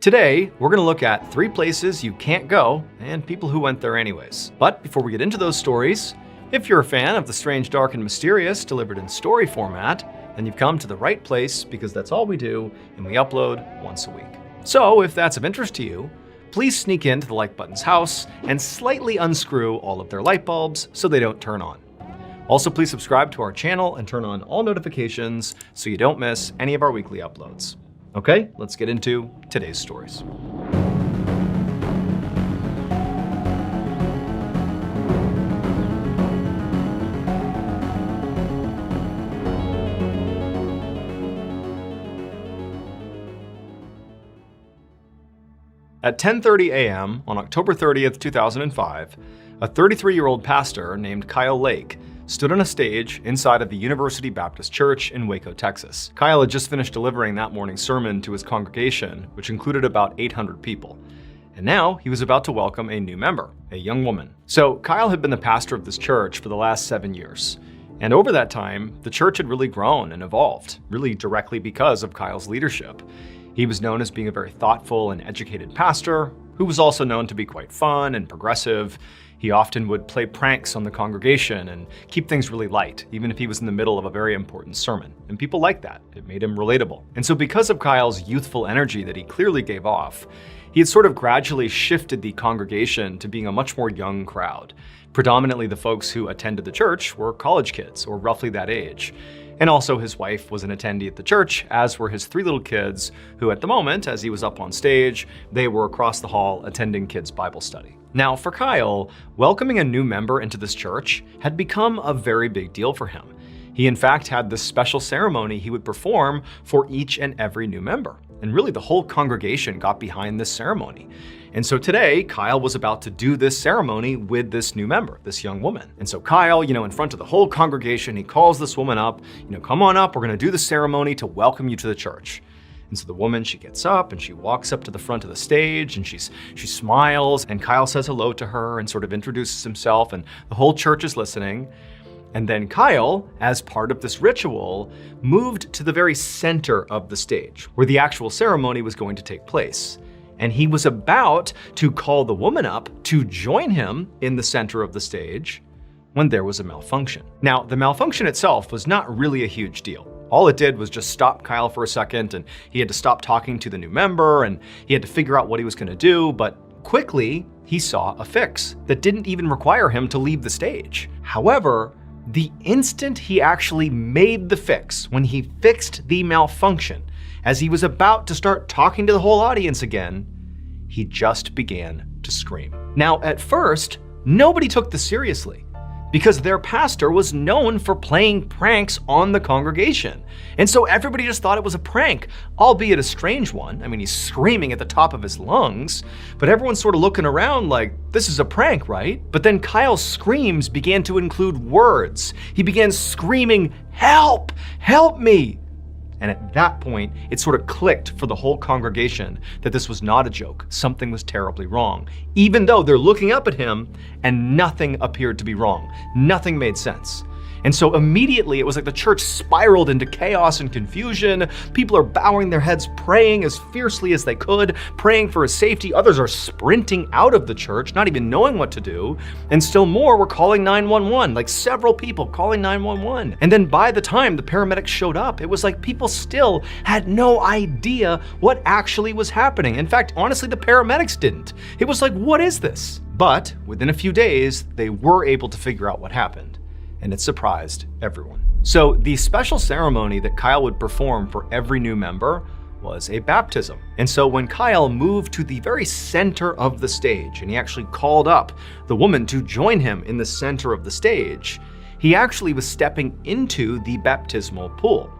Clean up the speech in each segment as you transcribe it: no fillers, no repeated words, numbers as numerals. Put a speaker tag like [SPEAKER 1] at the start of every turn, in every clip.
[SPEAKER 1] Today, we're going to look at 3 places you can't go and people who went there anyways. But before we get into those stories, if you're a fan of the strange, dark, and mysterious delivered in story format, then you've come to the right place because that's all we do and we upload once a week. So if that's of interest to you, please sneak into the like button's house and slightly unscrew all of their light bulbs so they don't turn on. Also, please subscribe to our channel and turn on all notifications so you don't miss any of our weekly uploads. Okay, let's get into today's stories. At 10:30 a.m. on October 30th, 2005, a 33-year-old pastor named Kyle Lake stood on a stage inside of the University Baptist Church in Waco, Texas. Kyle had just finished delivering that morning's sermon to his congregation, which included about 800 people. And now he was about to welcome a new member, a young woman. So Kyle had been the pastor of this church for the last 7 years. And over that time, the church had really grown and evolved, really directly because of Kyle's leadership. He was known as being a very thoughtful and educated pastor, who was also known to be quite fun and progressive. He often would play pranks on the congregation and keep things really light, even if he was in the middle of a very important sermon. And people liked that. It made him relatable. And so because of Kyle's youthful energy that he clearly gave off, he had sort of gradually shifted the congregation to being a much more young crowd. Predominantly the folks who attended the church were college kids, or roughly that age. And also his wife was an attendee at the church, as were his 3 little kids, who at the moment, as he was up on stage, they were across the hall attending kids' Bible study. Now for Kyle, welcoming a new member into this church had become a very big deal for him. He in fact had this special ceremony he would perform for each and every new member. And really the whole congregation got behind this ceremony. And so today, Kyle was about to do this ceremony with this new member, this young woman. And so Kyle, in front of the whole congregation, he calls this woman up, come on up, we're gonna do the ceremony to welcome you to the church. And so the woman, she gets up and she walks up to the front of the stage and she smiles, and Kyle says hello to her and sort of introduces himself, and the whole church is listening. And then Kyle, as part of this ritual, moved to the very center of the stage where the actual ceremony was going to take place. And he was about to call the woman up to join him in the center of the stage when there was a malfunction. Now, the malfunction itself was not really a huge deal. All it did was just stop Kyle for a second, and he had to stop talking to the new member, and he had to figure out what he was gonna do, but quickly he saw a fix that didn't even require him to leave the stage. However, the instant he actually made the fix, when he fixed the malfunction, as he was about to start talking to the whole audience again, he just began to scream. Now, at first, nobody took this seriously because their pastor was known for playing pranks on the congregation. And so everybody just thought it was a prank, albeit a strange one. I mean, he's screaming at the top of his lungs, but everyone's sort of looking around like, this is a prank, right? But then Kyle's screams began to include words. He began screaming, "Help! Help me!" And at that point, it sort of clicked for the whole congregation that this was not a joke. Something was terribly wrong, even though they're looking up at him and nothing appeared to be wrong. Nothing made sense. And so immediately it was like the church spiraled into chaos and confusion. People are bowing their heads, praying as fiercely as they could, praying for his safety. Others are sprinting out of the church, not even knowing what to do. And still more were calling 911, like several people calling 911. And then by the time the paramedics showed up, it was like people still had no idea what actually was happening. In fact, honestly, the paramedics didn't. It was like, what is this? But within a few days, they were able to figure out what happened. And it surprised everyone. So the special ceremony that Kyle would perform for every new member was a baptism. And so when Kyle moved to the very center of the stage, and he actually called up the woman to join him in the center of the stage, he actually was stepping into the baptismal pool.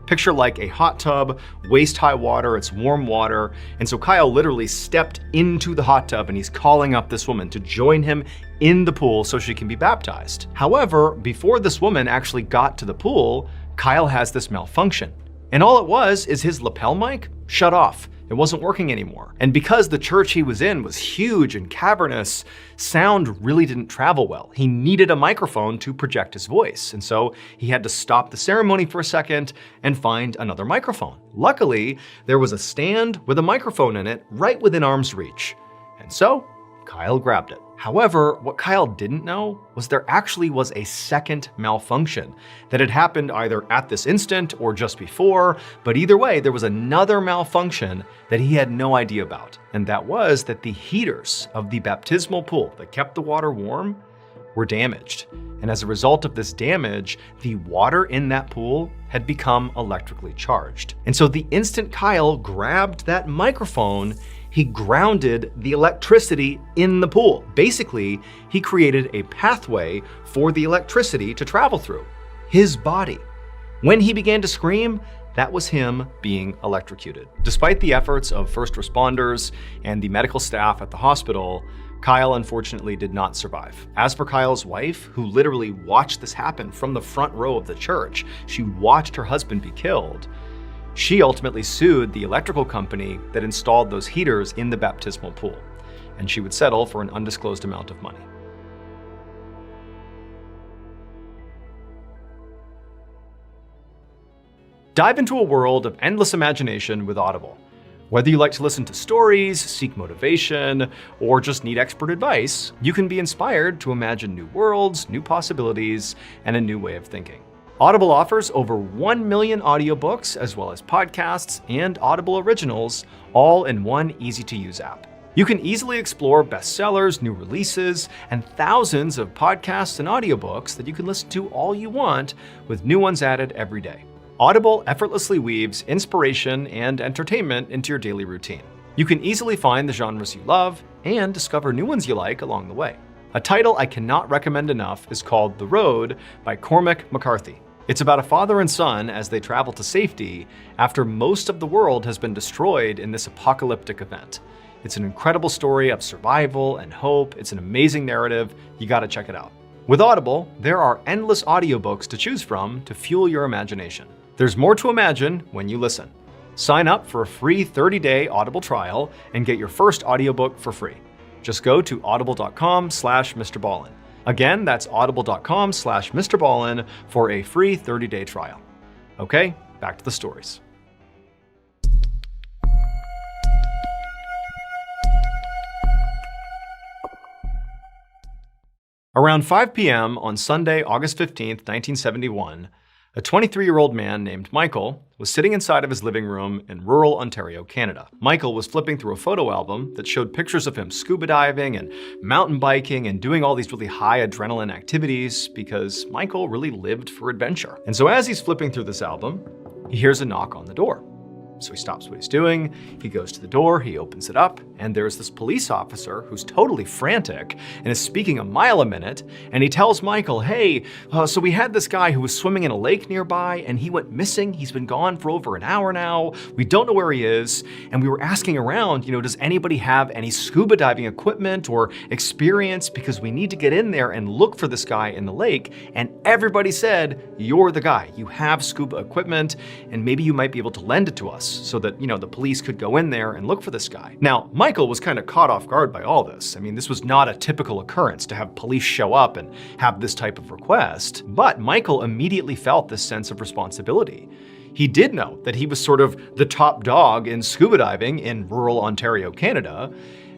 [SPEAKER 1] Picture like a hot tub, waist-high water, it's warm water. And so Kyle literally stepped into the hot tub and he's calling up this woman to join him in the pool so she can be baptized. However, before this woman actually got to the pool, Kyle has this malfunction. And all it was is his lapel mic shut off. It wasn't working anymore. And because the church he was in was huge and cavernous, sound really didn't travel well. He needed a microphone to project his voice, and so he had to stop the ceremony for a second and find another microphone. Luckily, there was a stand with a microphone in it right within arm's reach. And so, Kyle grabbed it. However, what Kyle didn't know was there actually was a second malfunction that had happened either at this instant or just before, but either way, there was another malfunction that he had no idea about. And that was that the heaters of the baptismal pool that kept the water warm were damaged. And as a result of this damage, the water in that pool had become electrically charged. And so the instant Kyle grabbed that microphone, he grounded the electricity in the pool. Basically, he created a pathway for the electricity to travel through his body. When he began to scream, that was him being electrocuted. Despite the efforts of first responders and the medical staff at the hospital, Kyle unfortunately did not survive. As for Kyle's wife, who literally watched this happen from the front row of the church, she watched her husband be killed. She ultimately sued the electrical company that installed those heaters in the baptismal pool, and she would settle for an undisclosed amount of money. Dive into a world of endless imagination with Audible. Whether you like to listen to stories, seek motivation, or just need expert advice, you can be inspired to imagine new worlds, new possibilities, and a new way of thinking. Audible offers over 1 million audiobooks, as well as podcasts and Audible originals, all in one easy-to-use app. You can easily explore bestsellers, new releases, and thousands of podcasts and audiobooks that you can listen to all you want, with new ones added every day. Audible effortlessly weaves inspiration and entertainment into your daily routine. You can easily find the genres you love and discover new ones you like along the way. A title I cannot recommend enough is called The Road by Cormac McCarthy. It's about a father and son as they travel to safety after most of the world has been destroyed in this apocalyptic event. It's an incredible story of survival and hope. It's an amazing narrative. You gotta check it out. With Audible, there are endless audiobooks to choose from to fuel your imagination. There's more to imagine when you listen. Sign up for a free 30-day Audible trial and get your first audiobook for free. Just go to audible.com/MrBallin. Again, that's audible.com/MrBallin for a free 30-day trial. Okay, back to the stories. Around 5 p.m. on Sunday, August 15th, 1971, a 23-year-old man named Michael was sitting inside of his living room in rural Ontario, Canada. Michael was flipping through a photo album that showed pictures of him scuba diving and mountain biking and doing all these really high adrenaline activities because Michael really lived for adventure. And so as he's flipping through this album, he hears a knock on the door. So he stops what he's doing, he goes to the door, he opens it up, and there's this police officer who's totally frantic and is speaking a mile a minute, and he tells Michael, hey, so we had this guy who was swimming in a lake nearby, and he went missing. He's been gone for over an hour now. We don't know where he is, and we were asking around, does anybody have any scuba diving equipment or experience, because we need to get in there and look for this guy in the lake, and everybody said, you're the guy. You have scuba equipment, and maybe you might be able to lend it to us, so that, the police could go in there and look for this guy. Now, Michael was kind of caught off guard by all this. I mean, this was not a typical occurrence to have police show up and have this type of request, but Michael immediately felt this sense of responsibility. He did know that he was sort of the top dog in scuba diving in rural Ontario, Canada,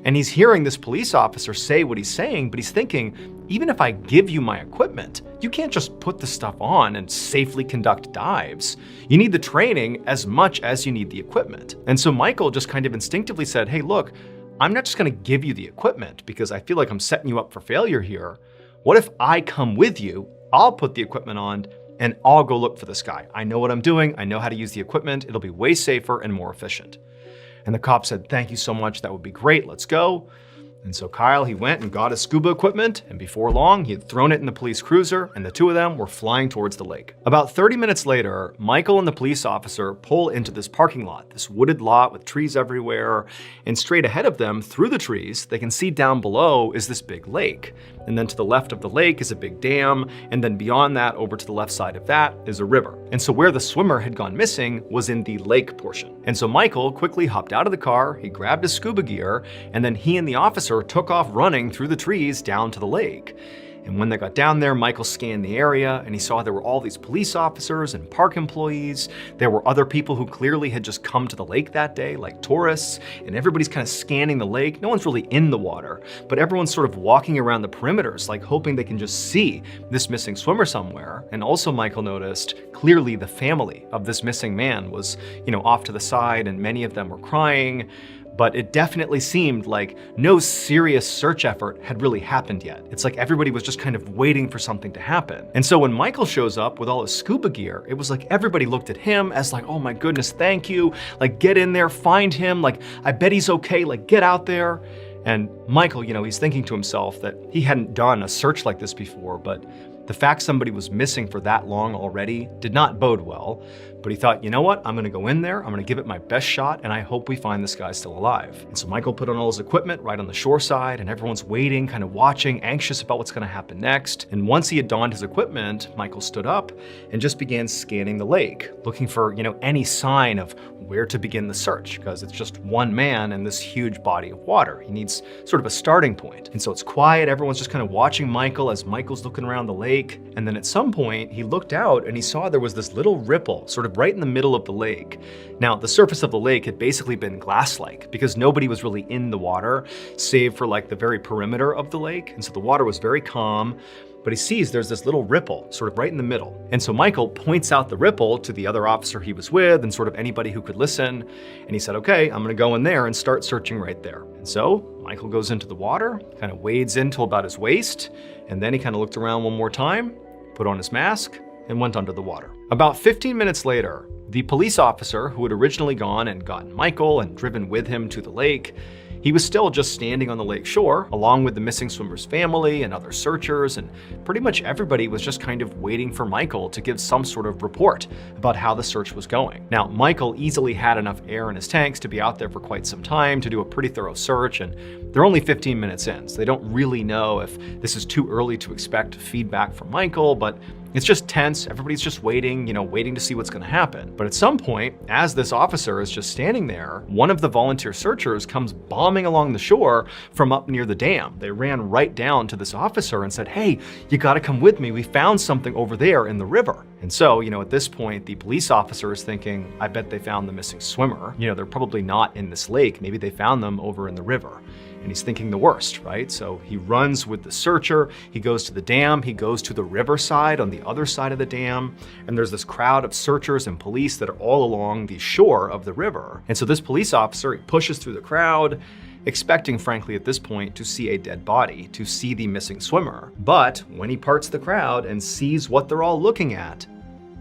[SPEAKER 1] and he's hearing this police officer say what he's saying, but he's thinking, even if I give you my equipment, you can't just put the stuff on and safely conduct dives. You need the training as much as you need the equipment. And so Michael just kind of instinctively said, hey, look, I'm not just gonna give you the equipment because I feel like I'm setting you up for failure here. What if I come with you, I'll put the equipment on, and I'll go look for this guy. I know what I'm doing, I know how to use the equipment, it'll be way safer and more efficient. And the cop said, thank you so much, that would be great, let's go. And so Kyle, he went and got his scuba equipment, and before long, he had thrown it in the police cruiser, and the two of them were flying towards the lake. About 30 minutes later, Michael and the police officer pull into this parking lot, this wooded lot with trees everywhere, and straight ahead of them, through the trees, they can see down below is this big lake. And then to the left of the lake is a big dam, and then beyond that, over to the left side of that, is a river. And so where the swimmer had gone missing was in the lake portion. And so Michael quickly hopped out of the car, he grabbed his scuba gear, and then he and the officer took off running through the trees down to the lake. And when they got down there, Michael scanned the area and he saw there were all these police officers and park employees. There were other people who clearly had just come to the lake that day, like tourists, and everybody's kind of scanning the lake. No one's really in the water, but everyone's sort of walking around the perimeters, like hoping they can just see this missing swimmer somewhere. And also Michael noticed clearly the family of this missing man was, off to the side, and many of them were crying. But it definitely seemed like no serious search effort had really happened yet. It's like everybody was just kind of waiting for something to happen. And so when Michael shows up with all his scuba gear, it was like everybody looked at him as like, oh my goodness, thank you. Like, get in there, find him. Like, I bet he's okay. Like, get out there. And Michael, he's thinking to himself that he hadn't done a search like this before, but the fact somebody was missing for that long already did not bode well. But he thought, you know what? I'm gonna go in there, I'm gonna give it my best shot, and I hope we find this guy still alive. And so Michael put on all his equipment right on the shore side, and everyone's waiting, kind of watching, anxious about what's gonna happen next. And once he had donned his equipment, Michael stood up and just began scanning the lake, looking for, any sign of where to begin the search, because it's just one man in this huge body of water. He needs sort of a starting point. And so it's quiet, everyone's just kind of watching Michael as Michael's looking around the lake. And then at some point, he looked out and he saw there was this little ripple, sort of right in the middle of the lake. Now, the surface of the lake had basically been glass-like because nobody was really in the water, save for like the very perimeter of the lake. And so the water was very calm, but he sees there's this little ripple sort of right in the middle. And so Michael points out the ripple to the other officer he was with and sort of anybody who could listen. And he said, okay, I'm gonna go in there and start searching right there. And so Michael goes into the water, kind of wades in till about his waist, and then he kind of looked around one more time, put on his mask, and went under the water. About 15 minutes later, the police officer who had originally gone and gotten Michael and driven with him to the lake, he was still just standing on the lake shore, along with the missing swimmer's family and other searchers, and pretty much everybody was just kind of waiting for Michael to give some sort of report about how the search was going. Now, Michael easily had enough air in his tanks to be out there for quite some time to do a pretty thorough search, and they're only 15 minutes in, so they don't really know if this is too early to expect feedback from Michael, but it's just tense. Everybody's just waiting, waiting to see what's going to happen. But at some point, as this officer is just standing there, one of the volunteer searchers comes bombing along the shore from up near the dam. They ran right down to this officer and said, hey, you got to come with me. We found something over there in the river. And so, at this point, the police officer is thinking, I bet they found the missing swimmer. They're probably not in this lake. Maybe they found them over in the river. And he's thinking the worst, right? So he runs with the searcher, he goes to the dam, he goes to the riverside on the other side of the dam, and there's this crowd of searchers and police that are all along the shore of the river. And so this police officer, he pushes through the crowd, expecting, frankly, at this point, to see a dead body, to see the missing swimmer. But when he parts the crowd and sees what they're all looking at,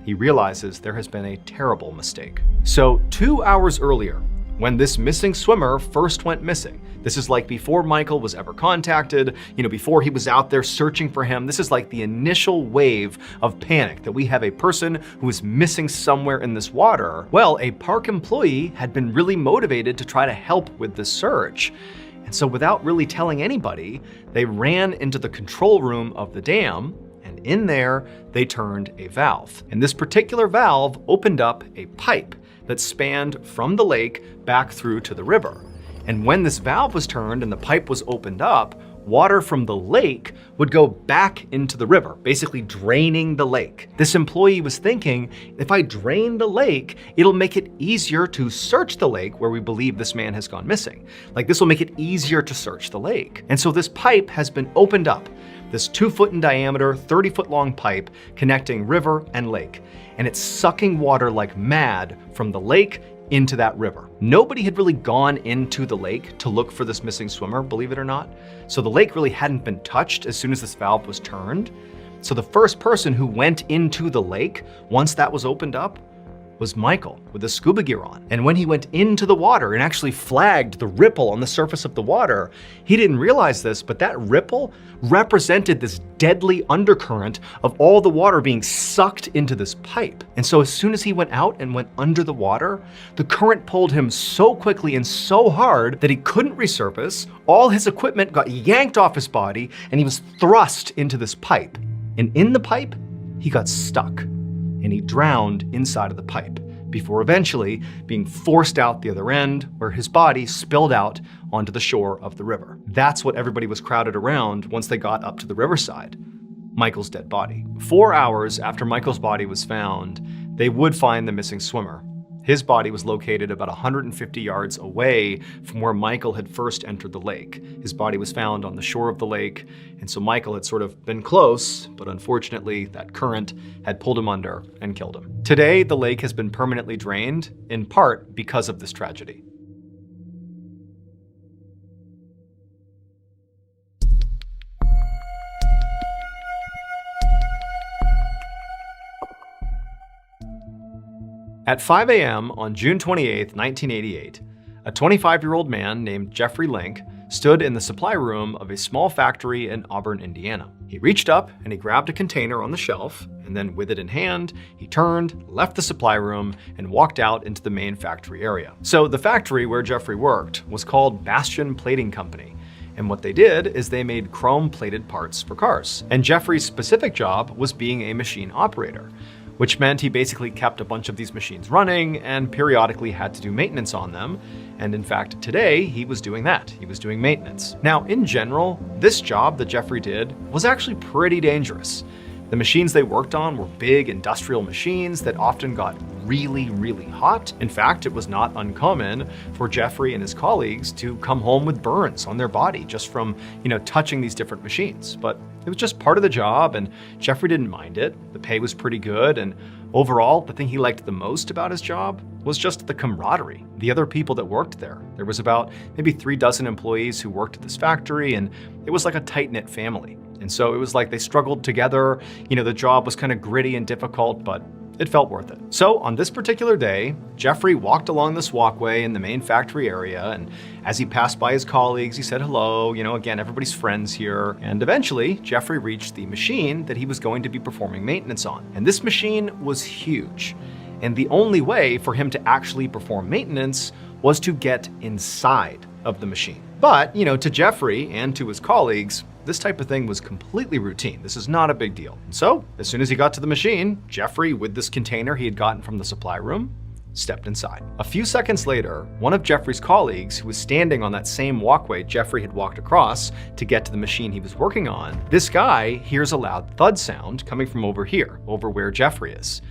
[SPEAKER 1] he realizes there has been a terrible mistake. So 2 hours earlier, when this missing swimmer first went missing, this is like before Michael was ever contacted, before he was out there searching for him. This is like the initial wave of panic that we have a person who is missing somewhere in this water. Well, a park employee had been really motivated to try to help with the search. And so without really telling anybody, they ran into the control room of the dam, and in there, they turned a valve. And this particular valve opened up a pipe that spanned from the lake back through to the river. And when this valve was turned and the pipe was opened up, water from the lake would go back into the river, basically draining the lake. This employee was thinking, if I drain the lake, it'll make it easier to search the lake where we believe this man has gone missing. Like, this will make it easier to search the lake. And so this pipe has been opened up, this 2-foot in diameter, 30-foot long pipe connecting river and lake. And it's sucking water like mad from the lake into that river. Nobody had really gone into the lake to look for this missing swimmer, believe it or not. So the lake really hadn't been touched as soon as this valve was turned. So the first person who went into the lake, once that was opened up, was Michael with the scuba gear on. And when he went into the water and actually flagged the ripple on the surface of the water, he didn't realize this, but that ripple represented this deadly undercurrent of all the water being sucked into this pipe. And so as soon as he went out and went under the water, the current pulled him so quickly and so hard that he couldn't resurface. All his equipment got yanked off his body and he was thrust into this pipe. And in the pipe, he got stuck and he drowned inside of the pipe before eventually being forced out the other end, where his body spilled out onto the shore of the river. That's what everybody was crowded around once they got up to the riverside: Michael's dead body. 4 hours after Michael's body was found, they would find the missing swimmer. His body was located about 150 yards away from where Michael had first entered the lake. His body was found on the shore of the lake, and so Michael had sort of been close, but unfortunately that current had pulled him under and killed him. Today, the lake has been permanently drained, in part because of this tragedy. At 5 a.m. on June 28, 1988, a 25-year-old man named Jeffrey Link stood in the supply room of a small factory in Auburn, Indiana. He reached up and he grabbed a container on the shelf, and then with it in hand, he turned, left the supply room, and walked out into the main factory area. So the factory where Jeffrey worked was called Bastion Plating Company. And what they did is they made chrome-plated parts for cars. And Jeffrey's specific job was being a machine operator, which meant he basically kept a bunch of these machines running and periodically had to do maintenance on them. And in fact, today he was doing that. He was doing maintenance. Now, in general, this job that Jeffrey did was actually pretty dangerous. The machines they worked on were big industrial machines that often got really, really hot. In fact, it was not uncommon for Jeffrey and his colleagues to come home with burns on their body just from, touching these different machines. But it was just part of the job, and Jeffrey didn't mind it. The pay was pretty good, and overall, the thing he liked the most about his job was just the camaraderie, the other people that worked there. There was about maybe 36 employees who worked at this factory, and it was like a tight-knit family. And so it was like they struggled together. The job was kind of gritty and difficult, but it felt worth it. So on this particular day, Jeffrey walked along this walkway in the main factory area, and as he passed by his colleagues, he said hello. Again, everybody's friends here. And eventually, Jeffrey reached the machine that he was going to be performing maintenance on. And this machine was huge. And the only way for him to actually perform maintenance was to get inside of the machine. But, to Jeffrey and to his colleagues, this type of thing was completely routine. This is not a big deal. And so, as soon as he got to the machine, Jeffrey, with this container he had gotten from the supply room, stepped inside. A few seconds later, one of Jeffrey's colleagues, who was standing on that same walkway Jeffrey had walked across to get to the machine he was working on, this guy hears a loud thud sound coming from over here, over where Jeffrey is.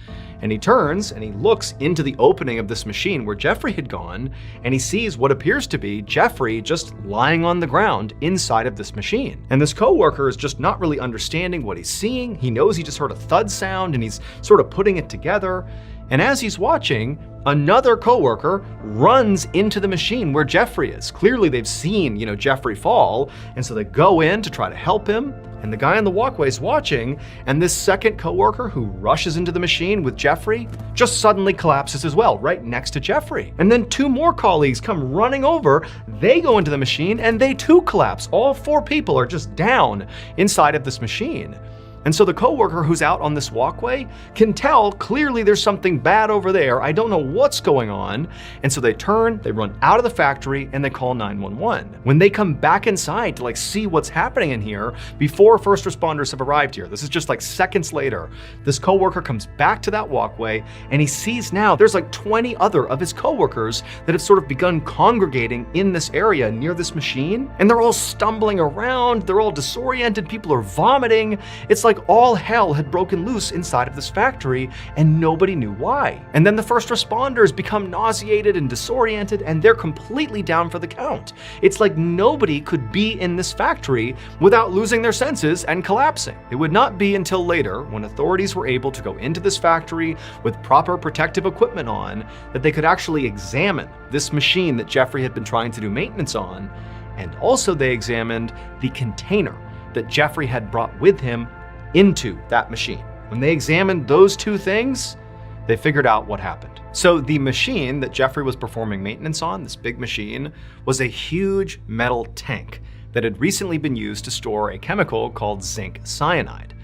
[SPEAKER 1] And he turns and he looks into the opening of this machine where Jeffrey had gone, and he sees what appears to be Jeffrey just lying on the ground inside of this machine. And this coworker is just not really understanding what he's seeing. He knows he just heard a thud sound and he's sort of putting it together. And as he's watching, another coworker runs into the machine where Jeffrey is. Clearly they've seen, Jeffrey fall, and so they go in to try to help him. And the guy on the walkway is watching, and this second coworker who rushes into the machine with Jeffrey just suddenly collapses as well, right next to Jeffrey. And then 2 more colleagues come running over, they go into the machine, and they too collapse. All 4 people are just down inside of this machine. And so the coworker who's out on this walkway can tell clearly there's something bad over there. I don't know what's going on. And so they turn, they run out of the factory, and they call 911. When they come back inside to see what's happening in here before first responders have arrived here, this is just seconds later, this coworker comes back to that walkway and he sees now there's 20 other of his coworkers that have sort of begun congregating in this area near this machine. And they're all stumbling around, they're all disoriented, people are vomiting. It's like all hell had broken loose inside of this factory and nobody knew why. And then the first responders become nauseated and disoriented and they're completely down for the count. It's like nobody could be in this factory without losing their senses and collapsing. It would not be until later, when authorities were able to go into this factory with proper protective equipment on, that they could actually examine this machine that Jeffrey had been trying to do maintenance on. And also they examined the container that Jeffrey had brought with him into that machine. When they examined those 2 things, they figured out what happened. So the machine that Jeffrey was performing maintenance on, this big machine, was a huge metal tank that had recently been used to store a chemical called zinc cyanide.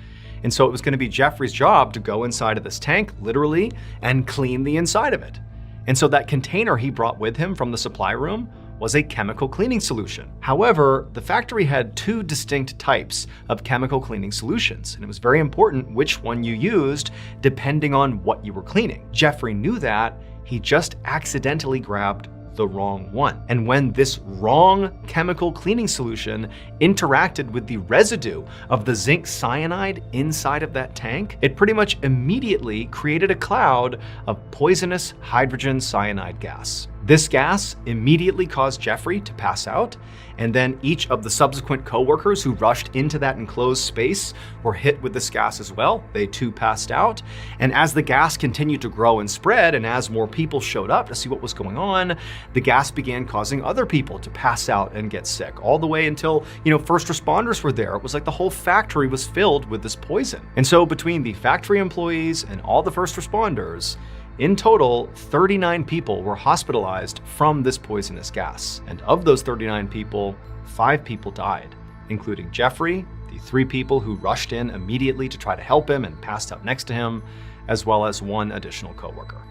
[SPEAKER 1] And so it was going to be Jeffrey's job to go inside of this tank, literally, and clean the inside of it. And so that container he brought with him from the supply room was a chemical cleaning solution. However, the factory had two distinct types of chemical cleaning solutions, and it was very important which one you used depending on what you were cleaning. Jeffrey knew that. He just accidentally grabbed the wrong one. And when this wrong chemical cleaning solution interacted with the residue of the zinc cyanide inside of that tank, it pretty much immediately created a cloud of poisonous hydrogen cyanide gas. This gas immediately caused Jeffrey to pass out, and then each of the subsequent coworkers who rushed into that enclosed space were hit with this gas as well. They too passed out. And as the gas continued to grow and spread, and as more people showed up to see what was going on, the gas began causing other people to pass out and get sick, all the way until, first responders were there. It was like the whole factory was filled with this poison. And so between the factory employees and all the first responders, in total, 39 people were hospitalized from this poisonous gas. And of those 39 people, 5 people died, including Jeffrey, the 3 people who rushed in immediately to try to help him and passed out next to him, as well as 1 additional coworker.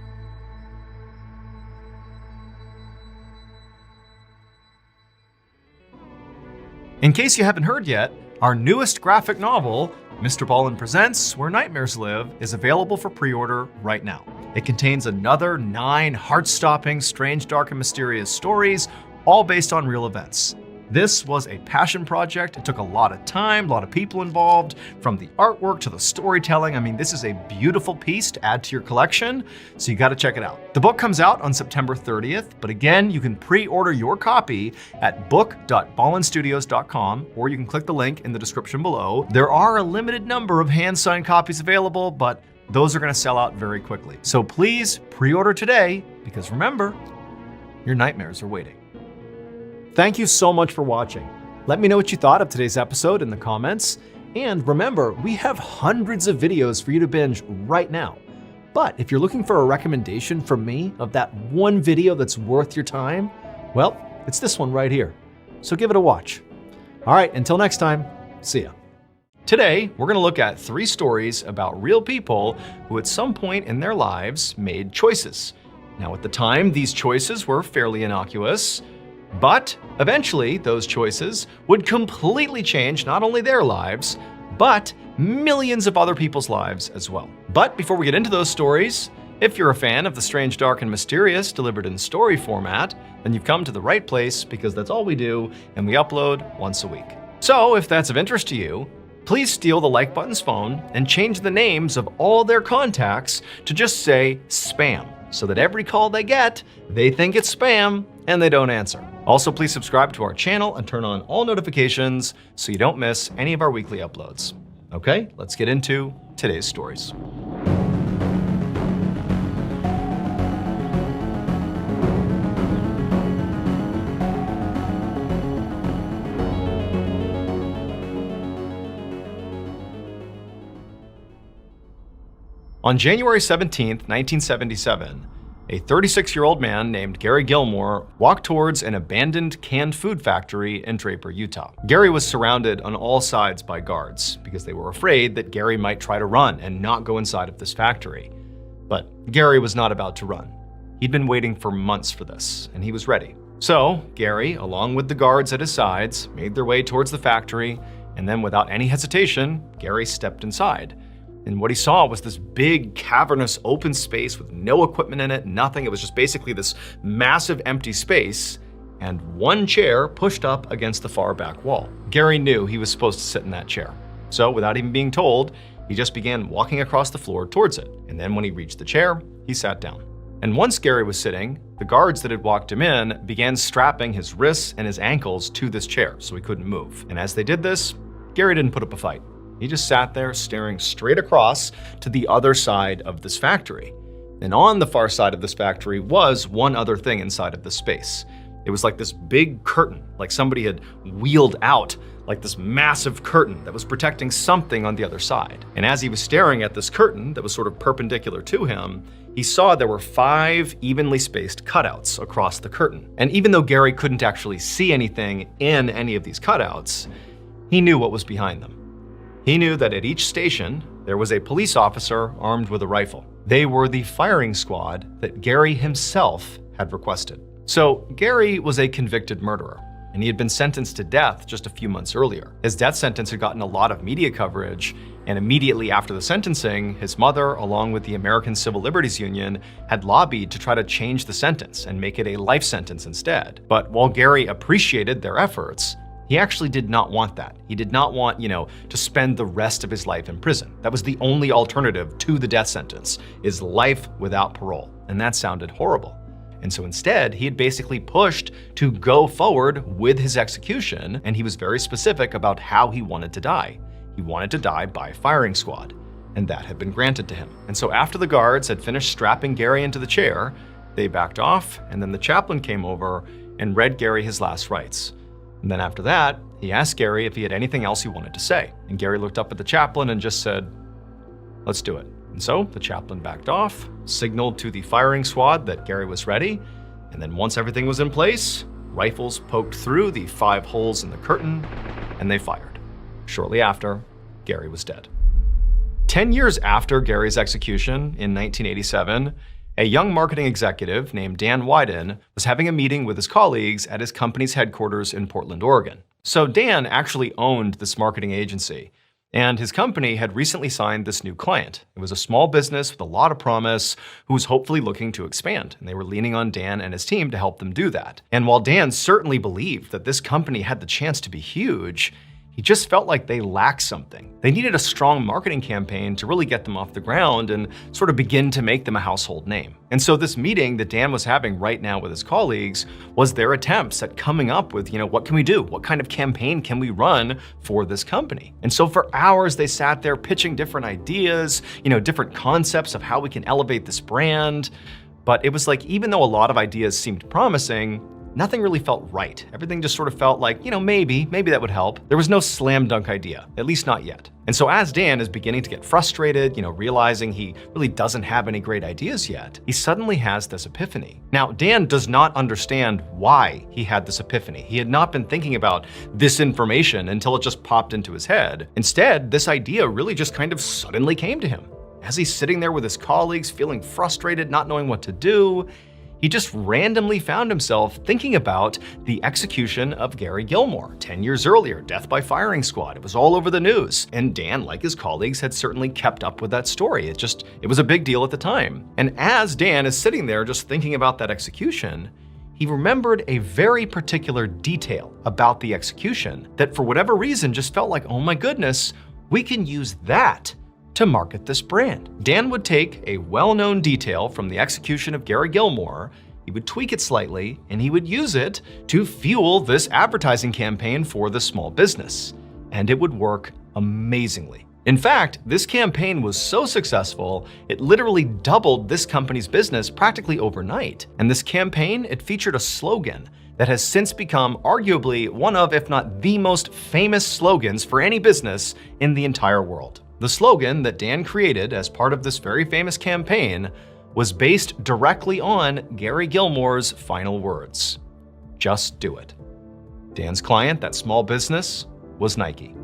[SPEAKER 1] In case you haven't heard yet, our newest graphic novel, Mr. Ballin Presents Where Nightmares Live, is available for pre-order right now. It contains another 9 heart-stopping, strange, dark, and mysterious stories, all based on real events. This was a passion project. It took a lot of time, a lot of people involved, from the artwork to the storytelling. I mean, this is a beautiful piece to add to your collection, so you gotta check it out. The book comes out on September 30th, but again, you can pre-order your copy at book.ballinstudios.com, or you can click the link in the description below. There are a limited number of hand-signed copies available, but those are gonna sell out very quickly. So please pre-order today, because remember, your nightmares are waiting. Thank you so much for watching. Let me know what you thought of today's episode in the comments. And remember, we have hundreds of videos for you to binge right now. But if you're looking for a recommendation from me of that one video that's worth your time, well, it's this one right here. So give it a watch. All right, until next time, see ya. Today, we're gonna look at 3 stories about real people who at some point in their lives made choices. Now, at the time, these choices were fairly innocuous, but eventually those choices would completely change not only their lives, but millions of other people's lives as well. But before we get into those stories, if you're a fan of the strange, dark, and mysterious delivered in story format, then you've come to the right place, because that's all we do, and we upload once a week. So if that's of interest to you, please steal the like button's phone and change the names of all their contacts to just say spam, so that every call they get, they think it's spam and they don't answer. Also, please subscribe to our channel and turn on all notifications so you don't miss any of our weekly uploads. Okay, let's get into today's stories. On January 17, 1977, a 36-year-old man named Gary Gilmore walked towards an abandoned canned food factory in Draper, Utah. Gary was surrounded on all sides by guards because they were afraid that Gary might try to run and not go inside of this factory. But Gary was not about to run. He'd been waiting for months for this, and he was ready. So Gary, along with the guards at his sides, made their way towards the factory, and then without any hesitation, Gary stepped inside. And what he saw was this big, cavernous, open space with no equipment in it, nothing. It was just basically this massive empty space and one chair pushed up against the far back wall. Gary knew he was supposed to sit in that chair. So without even being told, he just began walking across the floor towards it. And then when he reached the chair, he sat down. And once Gary was sitting, the guards that had walked him in began strapping his wrists and his ankles to this chair so he couldn't move. And as they did this, Gary didn't put up a fight. He just sat there staring straight across to the other side of this factory. And on the far side of this factory was one other thing inside of the space. It was like this big curtain, like somebody had wheeled out like this massive curtain that was protecting something on the other side. And as he was staring at this curtain that was sort of perpendicular to him, he saw there were 5 evenly spaced cutouts across the curtain. And even though Gary couldn't actually see anything in any of these cutouts, he knew what was behind them. He knew that at each station, there was a police officer armed with a rifle. They were the firing squad that Gary himself had requested. So Gary was a convicted murderer, and he had been sentenced to death just a few months earlier. His death sentence had gotten a lot of media coverage, and immediately after the sentencing, his mother, along with the American Civil Liberties Union, had lobbied to try to change the sentence and make it a life sentence instead. But while Gary appreciated their efforts, he actually did not want that. He did not want, to spend the rest of his life in prison. That was the only alternative to the death sentence, is life without parole. And that sounded horrible. And so instead, he had basically pushed to go forward with his execution, and he was very specific about how he wanted to die. He wanted to die by firing squad, and that had been granted to him. And so after the guards had finished strapping Gary into the chair, they backed off, and then the chaplain came over and read Gary his last rites. And then after that, he asked Gary if he had anything else he wanted to say. And Gary looked up at the chaplain and just said, "Let's do it." And so the chaplain backed off, signaled to the firing squad that Gary was ready, and then once everything was in place, rifles poked through the 5 holes in the curtain, and they fired. Shortly after, Gary was dead. 10 years after Gary's execution in 1987, a young marketing executive named Dan Wyden was having a meeting with his colleagues at his company's headquarters in Portland, Oregon. So Dan actually owned this marketing agency, and his company had recently signed this new client. It was a small business with a lot of promise who was hopefully looking to expand, and they were leaning on Dan and his team to help them do that. And while Dan certainly believed that this company had the chance to be huge, he just felt like they lacked something. They needed a strong marketing campaign to really get them off the ground and sort of begin to make them a household name. And so this meeting that Dan was having right now with his colleagues was their attempts at coming up with, what can we do? What kind of campaign can we run for this company? And so for hours, they sat there pitching different ideas, different concepts of how we can elevate this brand. But it was like, even though a lot of ideas seemed promising, nothing really felt right. Everything just sort of felt like, maybe that would help. There was no slam dunk idea, at least not yet. And so as Dan is beginning to get frustrated, realizing he really doesn't have any great ideas yet, he suddenly has this epiphany. Now, Dan does not understand why he had this epiphany. He had not been thinking about this information until it just popped into his head. Instead, this idea really just kind of suddenly came to him. As he's sitting there with his colleagues, feeling frustrated, not knowing what to do, he just randomly found himself thinking about the execution of Gary Gilmore 10 years earlier, death by firing squad. It was all over the news. And Dan, like his colleagues, had certainly kept up with that story. It was a big deal at the time. And as Dan is sitting there just thinking about that execution, he remembered a very particular detail about the execution that for whatever reason just felt like, oh my goodness, we can use that to market this brand. Dan would take a well-known detail from the execution of Gary Gilmore, he would tweak it slightly, and he would use it to fuel this advertising campaign for the small business. And it would work amazingly. In fact, this campaign was so successful, it literally doubled this company's business practically overnight. And this campaign, it featured a slogan that has since become arguably one of, if not the most famous slogans for any business in the entire world. The slogan that Dan created as part of this very famous campaign was based directly on Gary Gilmore's final words: "Just do it." Dan's client, that small business, was Nike.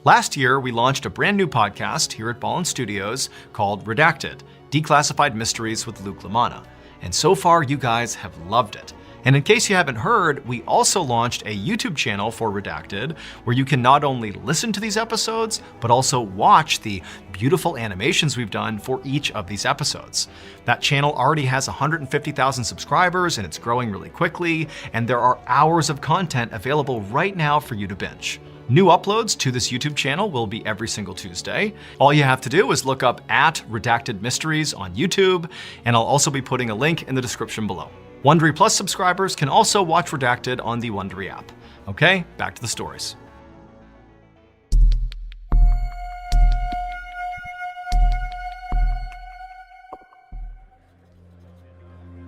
[SPEAKER 1] Last year, we launched a brand new podcast here at Ballin Studios called Redacted: Declassified Mysteries with Luke LaManna. And so far, you guys have loved it. And in case you haven't heard, we also launched a YouTube channel for Redacted, where you can not only listen to these episodes, but also watch the beautiful animations we've done for each of these episodes. That channel already has 150,000 subscribers, and it's growing really quickly, and there are hours of content available right now for you to binge. New uploads to this YouTube channel will be every single Tuesday. All you have to do is look up @Redacted Mysteries on YouTube, and I'll also be putting a link in the description below. Wondery Plus subscribers can also watch Redacted on the Wondery app. Okay, back to the stories.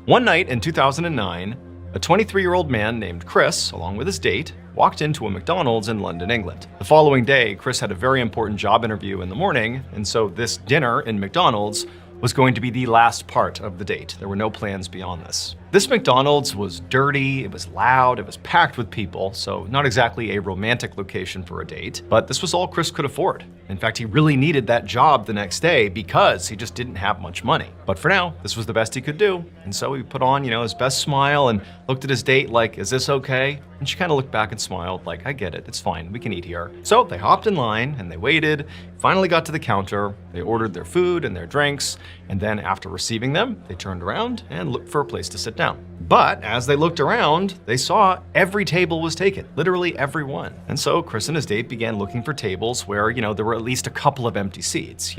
[SPEAKER 1] One night in 2009, a 23-year-old man named Chris, along with his date, walked into a McDonald's in London, England. The following day, Chris had a very important job interview in the morning, and so this dinner in McDonald's was going to be the last part of the date. There were no plans beyond this. This McDonald's was dirty, it was loud, it was packed with people, so not exactly a romantic location for a date, but this was all Chris could afford. In fact, he really needed that job the next day because he just didn't have much money. But for now, this was the best he could do, and so he put on, his best smile and looked at his date like, "Is this okay?" And she kind of looked back and smiled like, "I get it, it's fine, we can eat here." So they hopped in line and they waited, finally got to the counter, they ordered their food and their drinks, and then after receiving them, they turned around and looked for a place to sit down. But as they looked around, they saw every table was taken, literally every one. And so Chris and his date began looking for tables where, there were at least a couple of empty seats.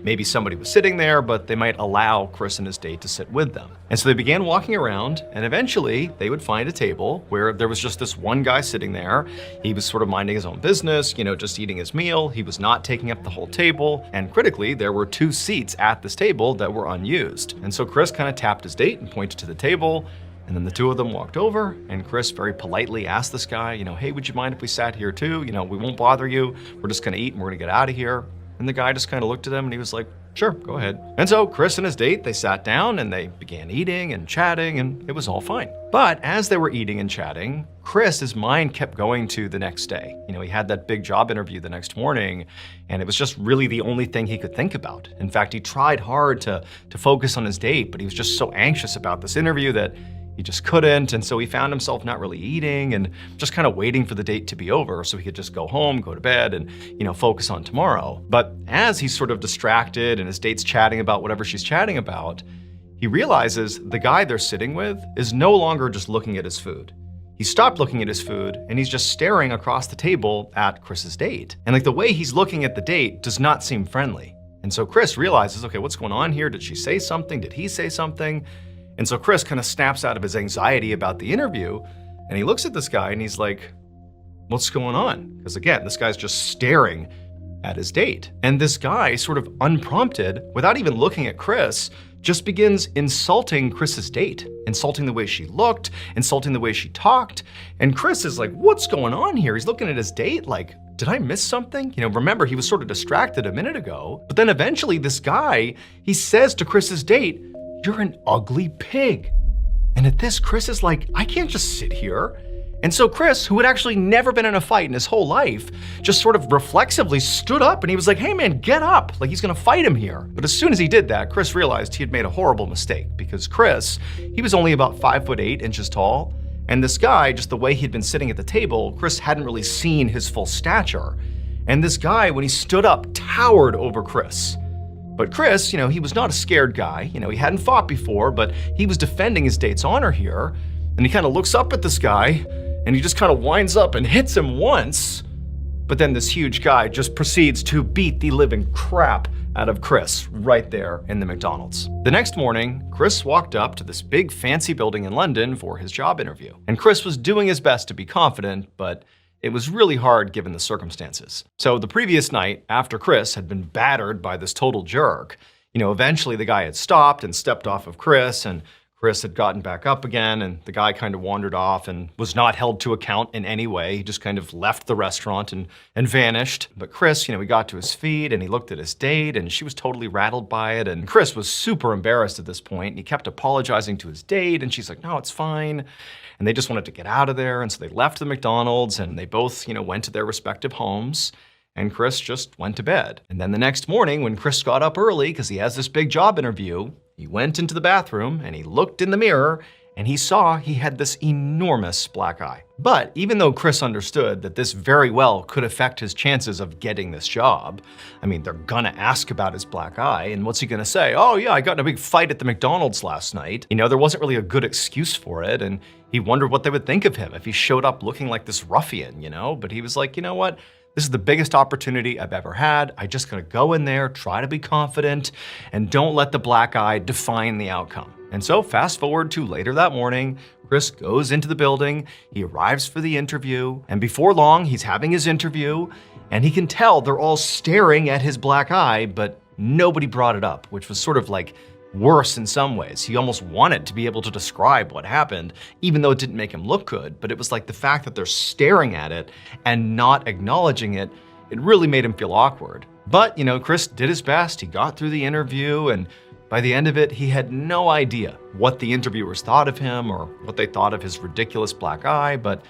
[SPEAKER 1] Maybe somebody was sitting there, but they might allow Chris and his date to sit with them. And so they began walking around, and eventually they would find a table where there was just this one guy sitting there. He was sort of minding his own business, just eating his meal. He was not taking up the whole table. And critically, there were 2 seats at this table that were unused. And so Chris kind of tapped his date and pointed to the table. And then the 2 of them walked over, and Chris very politely asked this guy, "Hey, would you mind if we sat here too? We won't bother you. We're just gonna eat and we're gonna get out of here." And the guy just kind of looked at him and he was like, "Sure, go ahead." And so Chris and his date, they sat down and they began eating and chatting, and it was all fine. But as they were eating and chatting, his mind kept going to the next day. He had that big job interview the next morning, and it was just really the only thing he could think about. In fact, he tried hard to focus on his date, but he was just so anxious about this interview that he just couldn't, and so he found himself not really eating and just kind of waiting for the date to be over so he could just go home, go to bed, and focus on tomorrow. But as he's sort of distracted and his date's chatting about whatever she's chatting about, he realizes the guy they're sitting with is no longer just looking at his food. He stopped looking at his food and he's just staring across the table at Chris's date. And the way he's looking at the date does not seem friendly. And so Chris realizes, okay, what's going on here? Did she say something? Did he say something? And so Chris kind of snaps out of his anxiety about the interview, and he looks at this guy and he's like, "What's going on?" Because again, this guy's just staring at his date. And this guy, sort of unprompted, without even looking at Chris, just begins insulting Chris's date, insulting the way she looked, insulting the way she talked. And Chris is like, "What's going on here?" He's looking at his date like, did I miss something? Remember, he was sort of distracted a minute ago. But then eventually this guy, he says to Chris's date, "You're an ugly pig." And at this, Chris is like, "I can't just sit here." And so Chris, who had actually never been in a fight in his whole life, just sort of reflexively stood up and he was like, "Hey man, get up." Like he's gonna fight him here. But as soon as he did that, Chris realized he had made a horrible mistake because Chris, he was only about 5'8" tall. And this guy, just the way he'd been sitting at the table, Chris hadn't really seen his full stature. And this guy, when he stood up, towered over Chris. But Chris, he was not a scared guy. He hadn't fought before, but he was defending his date's honor here. And he kind of looks up at this guy, and he just kind of winds up and hits him once. But then this huge guy just proceeds to beat the living crap out of Chris right there in the McDonald's. The next morning, Chris walked up to this big fancy building in London for his job interview. And Chris was doing his best to be confident, but it was really hard given the circumstances. So the previous night, after Chris had been battered by this total jerk, eventually the guy had stopped and stepped off of Chris, and Chris had gotten back up again, and the guy kind of wandered off and was not held to account in any way. He just kind of left the restaurant and vanished. But Chris, he got to his feet and he looked at his date, and she was totally rattled by it. And Chris was super embarrassed at this point, and he kept apologizing to his date, and she's like, "No, it's fine." And they just wanted to get out of there, and so they left the McDonald's, and they both, went to their respective homes. And Chris just went to bed. And then the next morning, when Chris got up early because he has this big job interview, he went into the bathroom and he looked in the mirror and he saw he had this enormous black eye. But even though Chris understood that this very well could affect his chances of getting this job, they're gonna ask about his black eye, and what's he gonna say? "Oh yeah, I got in a big fight at the McDonald's last night." There wasn't really a good excuse for it, and he wondered what they would think of him if he showed up looking like this ruffian, But he was like, "You know what? This is the biggest opportunity I've ever had. I just gotta go in there, try to be confident, and don't let the black eye define the outcome." And so fast forward to later that morning, Chris goes into the building, he arrives for the interview, and before long, he's having his interview, and he can tell they're all staring at his black eye, but nobody brought it up, which was sort of like worse in some ways. He almost wanted to be able to describe what happened, even though it didn't make him look good. But it was like the fact that they're staring at it and not acknowledging it, it really made him feel awkward. But, Chris did his best. He got through the interview, and by the end of it, he had no idea what the interviewers thought of him or what they thought of his ridiculous black eye, but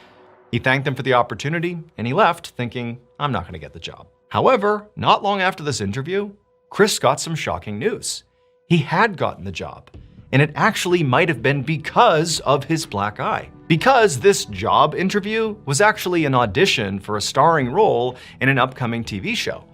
[SPEAKER 1] he thanked them for the opportunity, and he left thinking, I'm not gonna get the job. However, not long after this interview, Chris got some shocking news. He had gotten the job, and it actually might have been because of his black eye. Because this job interview was actually an audition for a starring role in an upcoming TV show.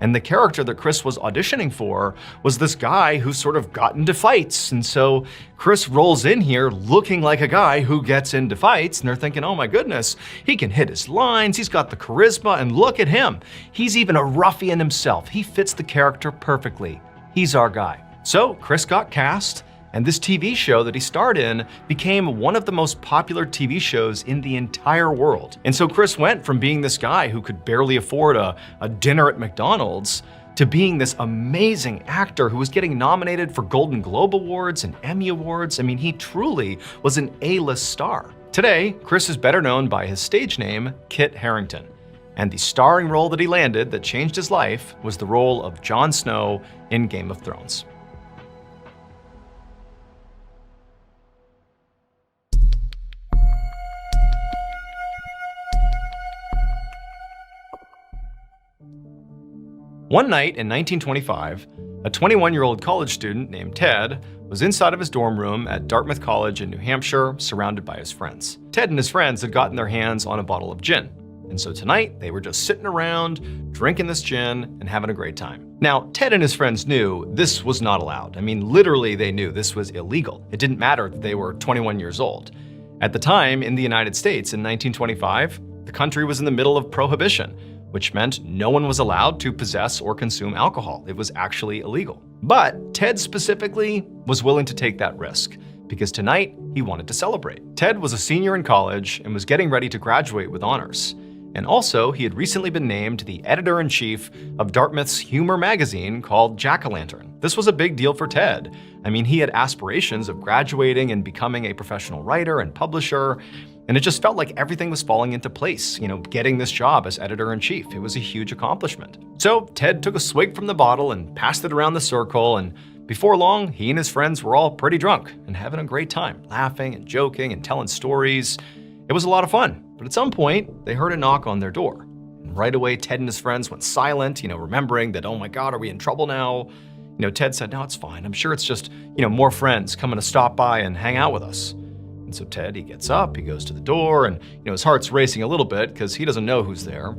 [SPEAKER 1] And the character that Chris was auditioning for was this guy who sort of got into fights. And so Chris rolls in here looking like a guy who gets into fights, and they're thinking, oh my goodness, he can hit his lines, he's got the charisma, and look at him. He's even a ruffian himself. He fits the character perfectly. He's our guy. So Chris got cast, and this TV show that he starred in became one of the most popular TV shows in the entire world. And so Chris went from being this guy who could barely afford a dinner at McDonald's to being this amazing actor who was getting nominated for Golden Globe Awards and Emmy Awards. I mean, he truly was an A-list star. Today, Chris is better known by his stage name, Kit Harington. And the starring role that he landed that changed his life was the role of Jon Snow in Game of Thrones. One night in 1925, a 21-year-old college student named Ted was inside of his dorm room at Dartmouth College in New Hampshire, surrounded by his friends. Ted and his friends had gotten their hands on a bottle of gin, and so tonight they were just sitting around, drinking this gin and having a great time. Now, Ted and his friends knew this was not allowed. I mean, literally they knew this was illegal. It didn't matter that they were 21 years old. At the time, in the United States in 1925, the country was in the middle of prohibition, which meant no one was allowed to possess or consume alcohol. It was actually illegal. But Ted specifically was willing to take that risk because tonight he wanted to celebrate. Ted was a senior in college and was getting ready to graduate with honors. And also, he had recently been named the editor-in-chief of Dartmouth's humor magazine called Jack-O-Lantern. This was a big deal for Ted. I mean, he had aspirations of graduating and becoming a professional writer and publisher, and it just felt like everything was falling into place, getting this job as editor-in-chief. It was a huge accomplishment. So Ted took a swig from the bottle and passed it around the circle, and before long, he and his friends were all pretty drunk and having a great time, laughing and joking and telling stories. It was a lot of fun, but at some point, they heard a knock on their door. And right away, Ted and his friends went silent, remembering that, oh my God, are we in trouble now? Ted said, no, it's fine. I'm sure it's just, more friends coming to stop by and hang out with us. And so Ted, he gets up, he goes to the door, and his heart's racing a little bit because he doesn't know who's there.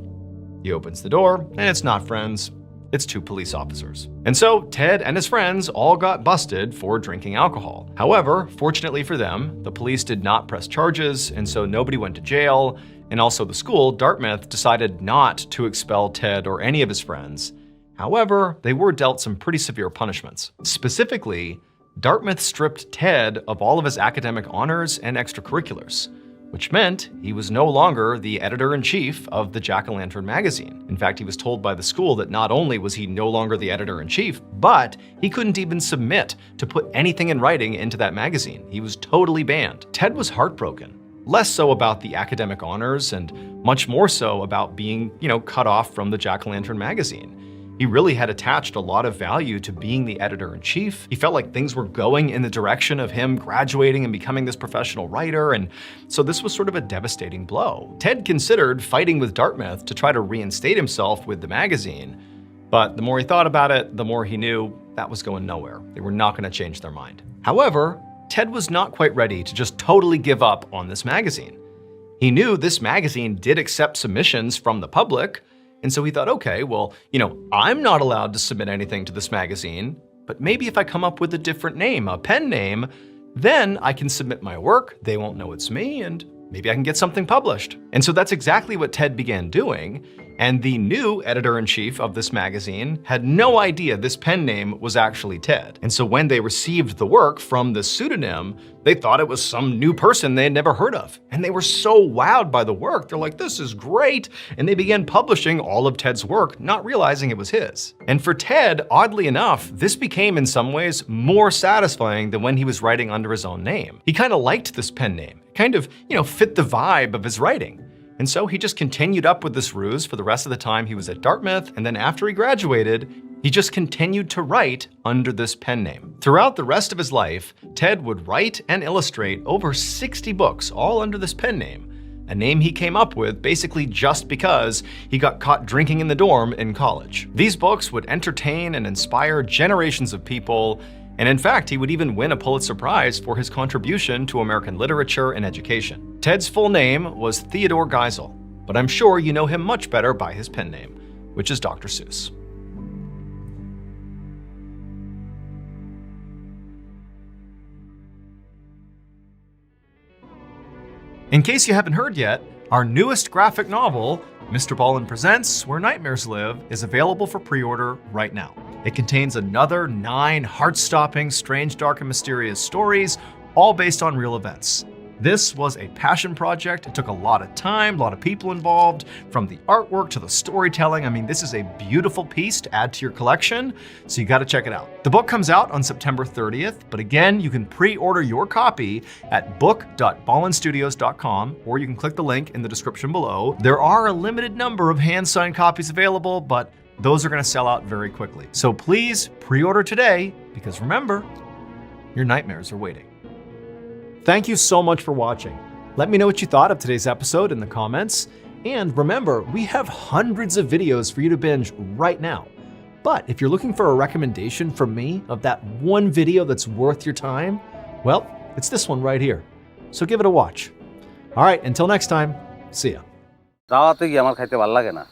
[SPEAKER 1] He opens the door, and it's not friends, it's two police officers. And so Ted and his friends all got busted for drinking alcohol. However, fortunately for them, the police did not press charges, and so nobody went to jail. And also the school, Dartmouth, decided not to expel Ted or any of his friends. However, they were dealt some pretty severe punishments. Specifically, Dartmouth stripped Ted of all of his academic honors and extracurriculars, which meant he was no longer the editor-in-chief of the Jack-O-Lantern magazine. In fact, he was told by the school that not only was he no longer the editor-in-chief, but he couldn't even submit to put anything in writing into that magazine. He was totally banned. Ted was heartbroken, less so about the academic honors and much more so about being, cut off from the Jack-O-Lantern magazine. He really had attached a lot of value to being the editor-in-chief. He felt like things were going in the direction of him graduating and becoming this professional writer, and so this was sort of a devastating blow. Ted considered fighting with Dartmouth to try to reinstate himself with the magazine, but the more he thought about it, the more he knew that was going nowhere. They were not going to change their mind. However, Ted was not quite ready to just totally give up on this magazine. He knew this magazine did accept submissions from the public, and so he thought, okay, well, I'm not allowed to submit anything to this magazine, but maybe if I come up with a different name, a pen name, then I can submit my work, they won't know it's me, and maybe I can get something published. And so that's exactly what Ted began doing. And the new editor-in-chief of this magazine had no idea this pen name was actually Ted. And so when they received the work from this pseudonym, they thought it was some new person they had never heard of. And they were so wowed by the work, they're like, this is great. And they began publishing all of Ted's work, not realizing it was his. And for Ted, oddly enough, this became in some ways more satisfying than when he was writing under his own name. He kind of liked this pen name. It kind of, fit the vibe of his writing. And so he just continued up with this ruse for the rest of the time he was at Dartmouth, and then after he graduated, he just continued to write under this pen name. Throughout the rest of his life, Ted would write and illustrate over 60 books, all under this pen name, a name he came up with basically just because he got caught drinking in the dorm in college. These books would entertain and inspire generations of people, and in fact, he would even win a Pulitzer Prize for his contribution to American literature and education. Ted's full name was Theodore Geisel, but I'm sure you know him much better by his pen name, which is Dr. Seuss. In case you haven't heard yet, our newest graphic novel, Mr. Ballin Presents Where Nightmares Live, is available for pre-order right now. It contains another 9 heart-stopping, strange, dark, and mysterious stories, all based on real events. This was a passion project. It took a lot of time, a lot of people involved, from the artwork to the storytelling. I mean, this is a beautiful piece to add to your collection, so you gotta check it out. The book comes out on September 30th, but again, you can pre-order your copy at book.ballinstudios.com, or you can click the link in the description below. There are a limited number of hand-signed copies available, but those are gonna sell out very quickly. So please pre-order today, because remember, your nightmares are waiting. Thank you so much for watching. Let me know what you thought of today's episode in the comments. And remember, we have hundreds of videos for you to binge right now. But if you're looking for a recommendation from me of that one video that's worth your time, well, it's this one right here. So give it a watch. All right, until next time, see ya.
[SPEAKER 2] দাওয়াতে গিয়ে আমার খাইতে ভালো লাগে না।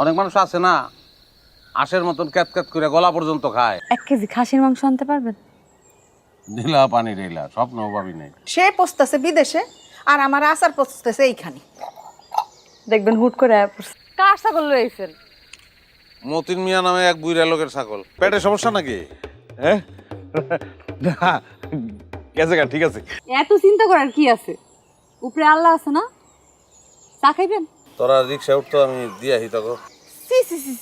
[SPEAKER 2] অনেক মানুষ আছে না, আশের মতন ক্যাতক্যাত করে গলা পর্যন্ত খায়।
[SPEAKER 3] 1 কেজি খাসির মাংস আনতে পারবেন?
[SPEAKER 2] ঢিলা পানি ঢিলা, স্বপ্নও ভাবি নাই।
[SPEAKER 4] সে পস্তাছে বিদেশে, আর আমার আচার পস্তাছে এইখানে।
[SPEAKER 3] দেখবেন হুট করে কার ছাগল লইছেন?
[SPEAKER 2] মতিন মিয়া নামে এক বুইড়া লোকের ছাগল। পেটে সমস্যা নাকি? হ্যাঁ? না, গেছে গা, ঠিক আছে।
[SPEAKER 3] এত চিন্তা করার কি আছে? উপরে আল্লাহ আছে না? চা খাইবেন?
[SPEAKER 2] তোরা রিকশা উঠতো, আমি দিয়ে আহি তোকে।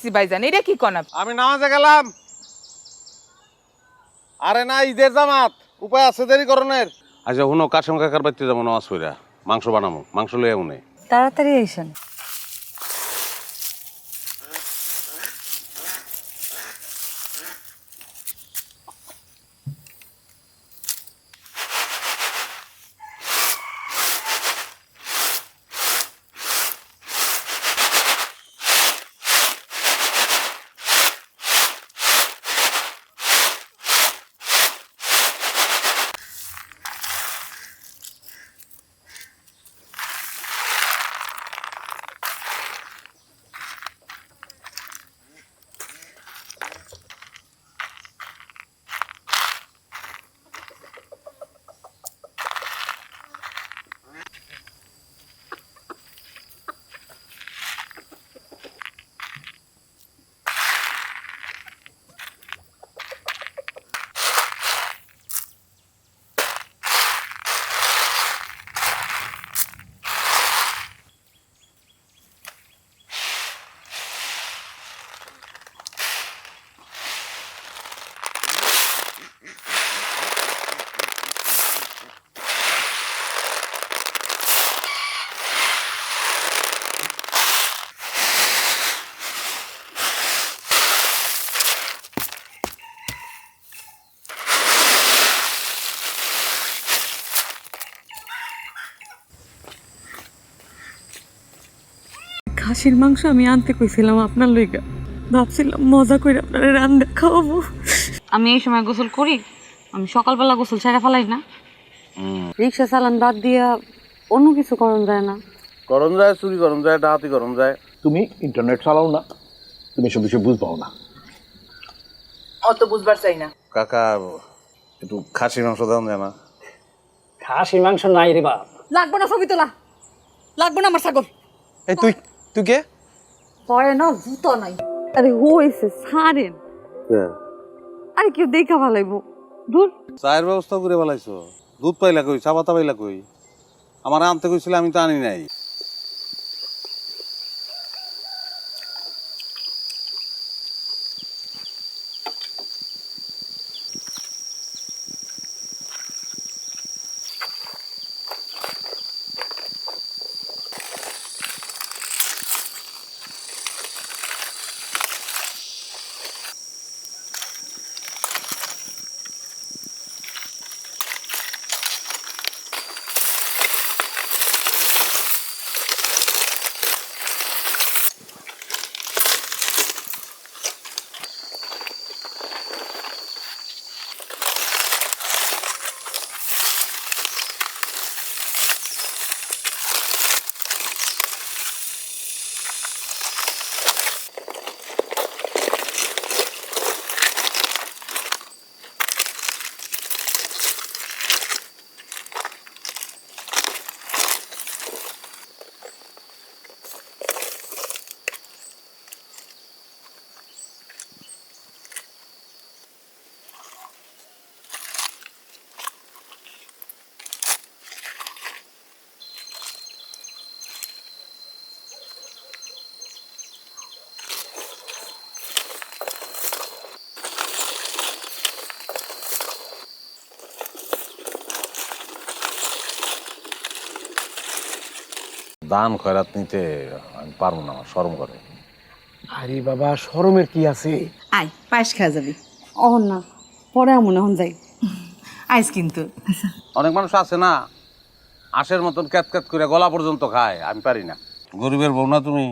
[SPEAKER 4] সি ভাইজান, এটা কি কোন?
[SPEAKER 2] আমি নামাজে গেলাম। আরে না, ঈদের জামাত, উপায় আছে দেরি করনের। আচ্ছা হুনো, কাশেম কাকার বাড়িতে যাবো নামাজ পড়া, মাংস বানাবো, মাংস লইয়া উনে।
[SPEAKER 3] তাড়াতাড়ি আইসেন। খাসির মাংস আমি আনতে কইছিলাম আপনার লইগা, ভাবছিলাম মজা করে আপনারা রান্না খাওয়াবো। আমি এই সময় গোসল করি? আমি সকালবেলা গোসল ছেড়ে ফেলাই না। রিক্সা চালান বাদ দিয়া অন্য কিছু করণ যায় না?
[SPEAKER 2] করণ যায়, চুরি করণ যায়, ডাকাতি করণ যায়।
[SPEAKER 5] তুমি ইন্টারনেট চালাও না, তুমি সব বিষয় বুঝবাও না।
[SPEAKER 4] অত বুঝবার চাই না।
[SPEAKER 2] কাকা, একটু খাসির মাংস দাও যায় না?
[SPEAKER 5] খাসির মাংস নাই রে বাপ।
[SPEAKER 4] লাগবে না, ছবি তোলা। লাগবে না আমার ছাগল।
[SPEAKER 6] এই তুই তুই কে?
[SPEAKER 3] পরে না জুতো নাই। আরে হইছে ছাড়েন। আরে কেউ দেখা ভালাইবো। দূর।
[SPEAKER 2] চায়ের ব্যবস্থা করে ফেলাইছো? দুধ পাইলা কই, চা পাতা পাইলা কই? আমার আনতে কইছিল, আমি তো আনি নাই। দান খয়রাত নিতে আমি পারবো না, আমার শরম করে।
[SPEAKER 6] আরে বাবা, শরমের কি আছে?
[SPEAKER 4] আয় পায়েস খাওয়া যাবি।
[SPEAKER 3] অহন না পরে মনে হন যাই।
[SPEAKER 4] আইস কিন্তু
[SPEAKER 2] অনেক মানুষ আছে না, আশের মতন ক্যাত ক্যাত করে গলা পর্যন্ত খায়, আমি পারি না। গরিবের বউ না তুমি?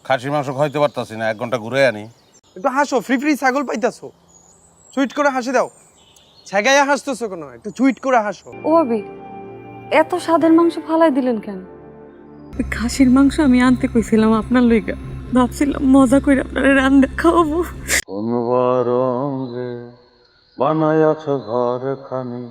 [SPEAKER 2] খাসির মাংস খাইতে পারতাছি না, 1 ঘন্টা ঘুরে আনি।
[SPEAKER 6] একটু হাসো, ফ্রি ফ্রি ছাগল পাইতাছো, চুইট করে হাসি দাও। ছেগাইয়া হাসতেছো কেন? একটু চুইট করে হাসো।
[SPEAKER 3] ও ভাবি এত স্বাদের মাংস ফালাই দিলেন কেন? খাসির মাংস আমি আনতে কইছিলাম আপনার লইগা। ভাবছিলাম মজা করে আপনারা রান্না খাওয়াবো।
[SPEAKER 2] কোন রঙে বানায়াছ ঘর খানি